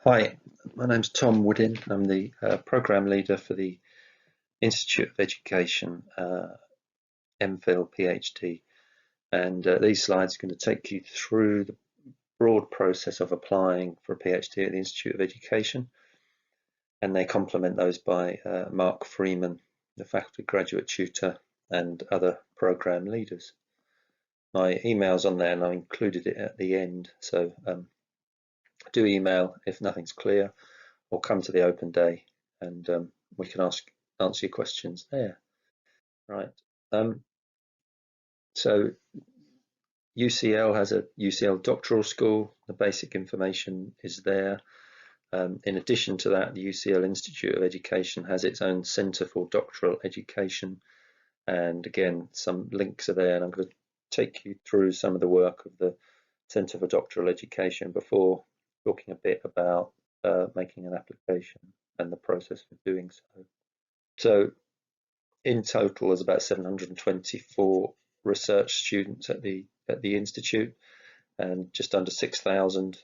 Hi, my name's Tom Woodin. I'm the program leader for the Institute of Education, MPhil PhD, and these slides are going to take you through the broad process of applying for a PhD at the Institute of Education, and they complement those by Mark Freeman, the faculty graduate tutor, and other program leaders. My email's on there and I included it at the end, so do email if nothing's clear, or come to the open day and we can answer your questions there. Right. So UCL has a UCL doctoral school. The basic information is there. In addition to that, the UCL Institute of Education has its own Centre for Doctoral Education. And again, some links are there, and I'm going to take you through some of the work of the Centre for Doctoral Education before talking a bit about making an application and the process for doing so. So in total, there's about 724 research students at the institute, and just under 6,000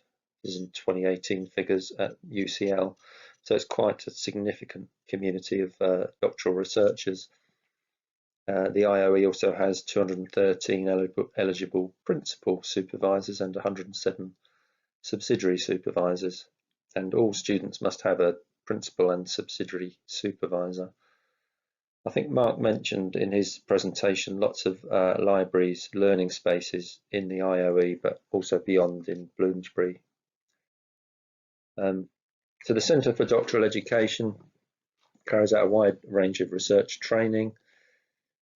is in 2018 figures at UCL. So it's quite a significant community of doctoral researchers. The IOE also has 213 eligible principal supervisors and 107 subsidiary supervisors, and all students must have a principal and subsidiary supervisor. I think Mark mentioned in his presentation lots of libraries, learning spaces in the IOE, but also beyond in Bloomsbury. So the Centre for Doctoral Education carries out a wide range of research training,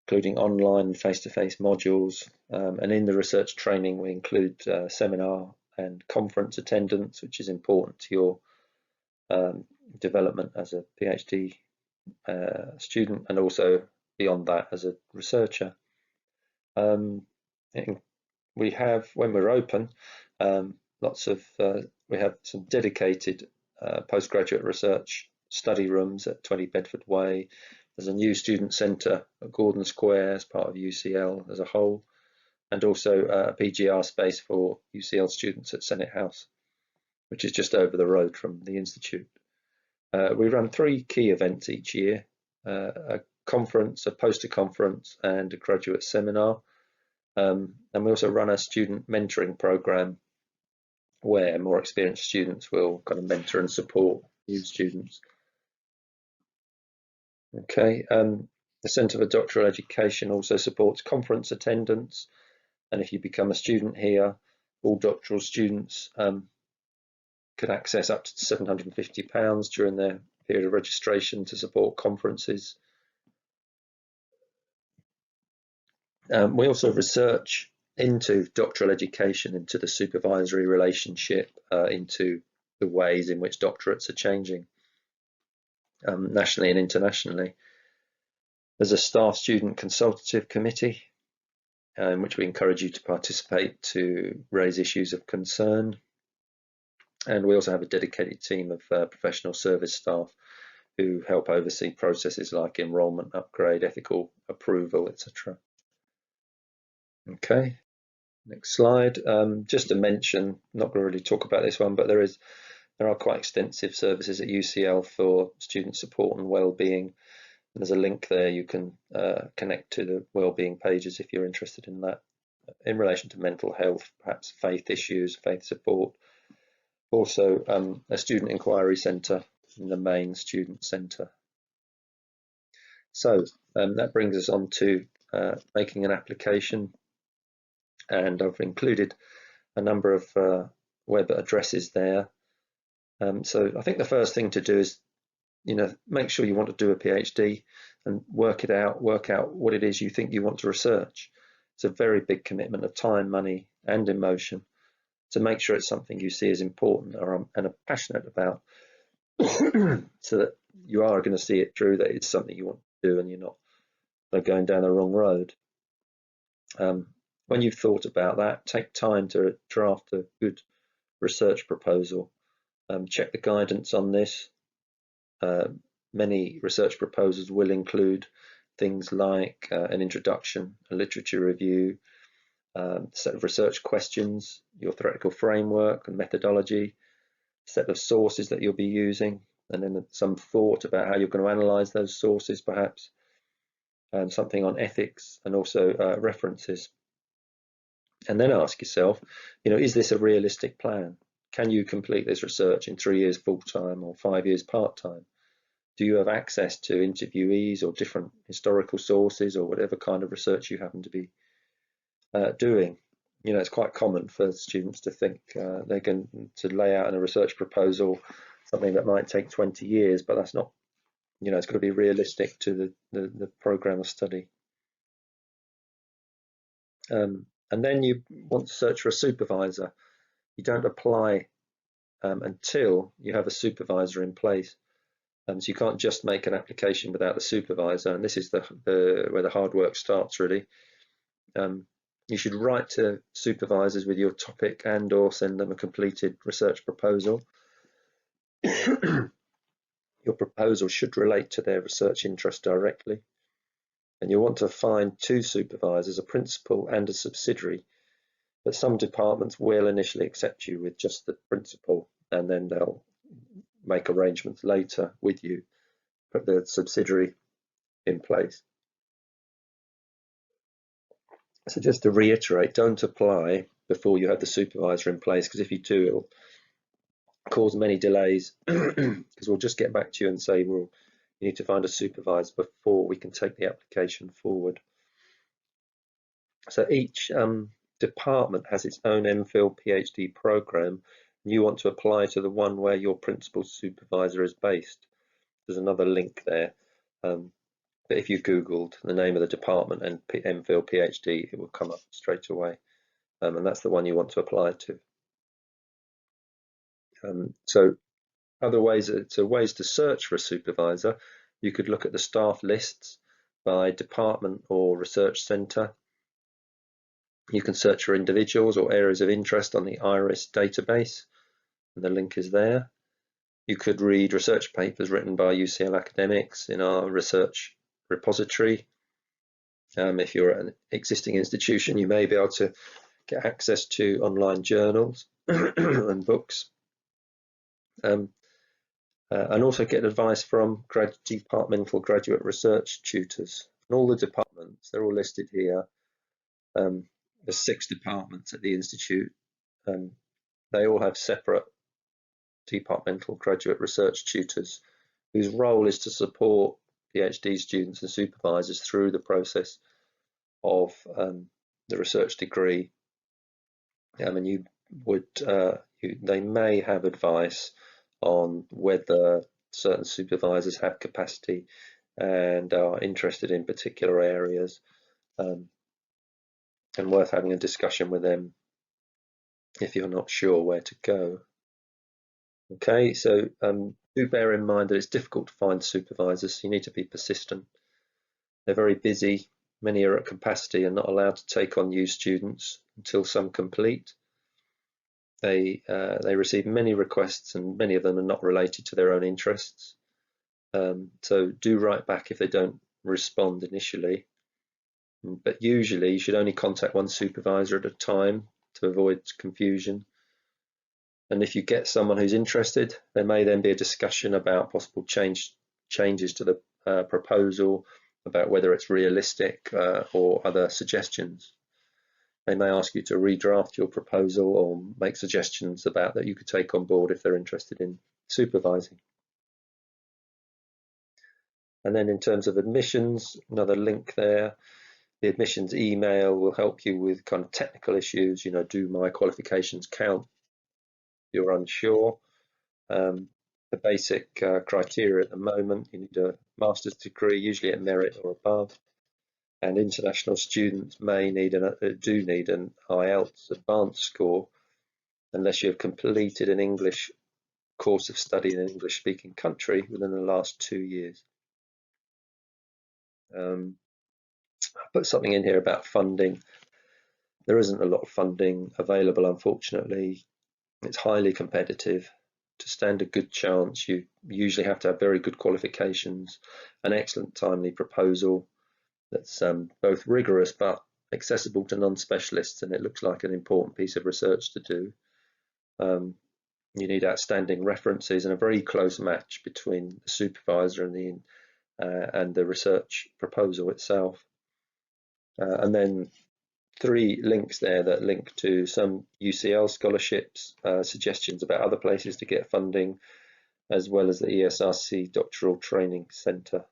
including online and face-to-face modules. And in the research training, we include seminar and conference attendance, which is important to your development as a PhD student, and also beyond that as a researcher. We have, when we're open, we have some dedicated postgraduate research study rooms at 20 Bedford Way. There's a new student centre at Gordon Square as part of UCL as a whole, and also a PGR space for UCL students at Senate House, which is just over the road from the Institute. We run 3 key events each year, a conference, a poster conference, and a graduate seminar. And we also run a student mentoring program where more experienced students will kind of mentor and support new students. Okay, the Centre for Doctoral Education also supports conference attendance, and if you become a student here, all doctoral students can access up to £750 during their period of registration to support conferences. We also research into doctoral education, into the supervisory relationship, into the ways in which doctorates are changing nationally and internationally. There's a staff student consultative committee in which we encourage you to participate to raise issues of concern. And we also have a dedicated team of professional service staff who help oversee processes like enrolment, upgrade, ethical approval, etc. Okay, next slide. Just to mention, not going to really talk about this one, but there are quite extensive services at UCL for student support and well-being. There's a link there. You can connect to the well-being pages if you're interested in that, in relation to mental health, perhaps faith issues, faith support. Also, a student inquiry centre in the main student centre. So that brings us on to making an application, and I've included a number of web addresses there. So I think the first thing to do is, make sure you want to do a PhD and work out what it is you think you want to research. It's a very big commitment of time, money, and emotion to make sure it's something you see as important and are passionate about, so that you are going to see it through, that it's something you want to do and you're not going down the wrong road. When you've thought about that, take time to draft a good research proposal. Check the guidance on this. Many research proposals will include things like an introduction, a literature review, a set of research questions, your theoretical framework and methodology, set of sources that you'll be using, and then some thought about how you're going to analyze those sources, perhaps, and something on ethics, and also references. And then ask yourself, is this a realistic plan? Can you complete this research in 3 years full-time or 5 years part-time? Do you have access to interviewees or different historical sources or whatever kind of research you happen to be doing? It's quite common for students to think they're going to lay out in a research proposal something that might take 20 years, but that's not, it's got to be realistic to the program of study. And then you want to search for a supervisor. You don't apply until you have a supervisor in place. So you can't just make an application without the supervisor, and this is where the hard work starts, really. You should write to supervisors with your topic and/or send them a completed research proposal. Your proposal should relate to their research interest directly. And you'll want to find 2 supervisors, a principal and a subsidiary. But some departments will initially accept you with just the principal, and then they'll make arrangements later with you, put the subsidiary in place. So just to reiterate, don't apply before you have the supervisor in place, because if you do, it'll cause many delays, because we'll just get back to you and say, well, you need to find a supervisor before we can take the application forward. So each department has its own MPhil PhD program, and you want to apply to the one where your principal supervisor is based. There's another link there. But if you Googled the name of the department and MPhil PhD, it will come up straight away. And that's the one you want to apply to. So other ways to search for a supervisor, you could look at the staff lists by department or research centre. You can search for individuals or areas of interest on the IRIS database, and the link is there. You could read research papers written by UCL academics in our research repository. If you're at an existing institution, you may be able to get access to online journals and books, and also get advice from departmental graduate research tutors. And all the departments, they're all listed here. There's 6 departments at the institute. They all have separate departmental graduate research tutors whose role is to support PhD students and supervisors through the process of the research degree. And they may have advice on whether certain supervisors have capacity and are interested in particular areas, and worth having a discussion with them if you're not sure where to go. Okay, so do bear in mind that it's difficult to find supervisors. You need to be persistent. They're very busy. Many are at capacity and not allowed to take on new students until some complete. They receive many requests, and many of them are not related to their own interests. So do write back if they don't respond initially. But usually you should only contact one supervisor at a time to avoid confusion. And if you get someone who's interested, there may then be a discussion about possible changes to the proposal, about whether it's realistic or other suggestions. They may ask you to redraft your proposal or make suggestions about that you could take on board if they're interested in supervising. And then in terms of admissions, another link there. The admissions email will help you with kind of technical issues. Do my qualifications count? You're unsure. The basic criteria at the moment: you need a master's degree, usually at merit or above, and international students do need an IELTS advanced score unless you have completed an English course of study in an English-speaking country within the last 2 years. I put something in here about funding. There isn't a lot of funding available, unfortunately. It's highly competitive. To stand a good chance, you usually have to have very good qualifications, an excellent timely proposal that's both rigorous but accessible to non-specialists, and it looks like an important piece of research to do. You need outstanding references and a very close match between the supervisor and the research proposal itself. And then 3 links there that link to some UCL scholarships, suggestions about other places to get funding, as well as the ESRC Doctoral Training Centre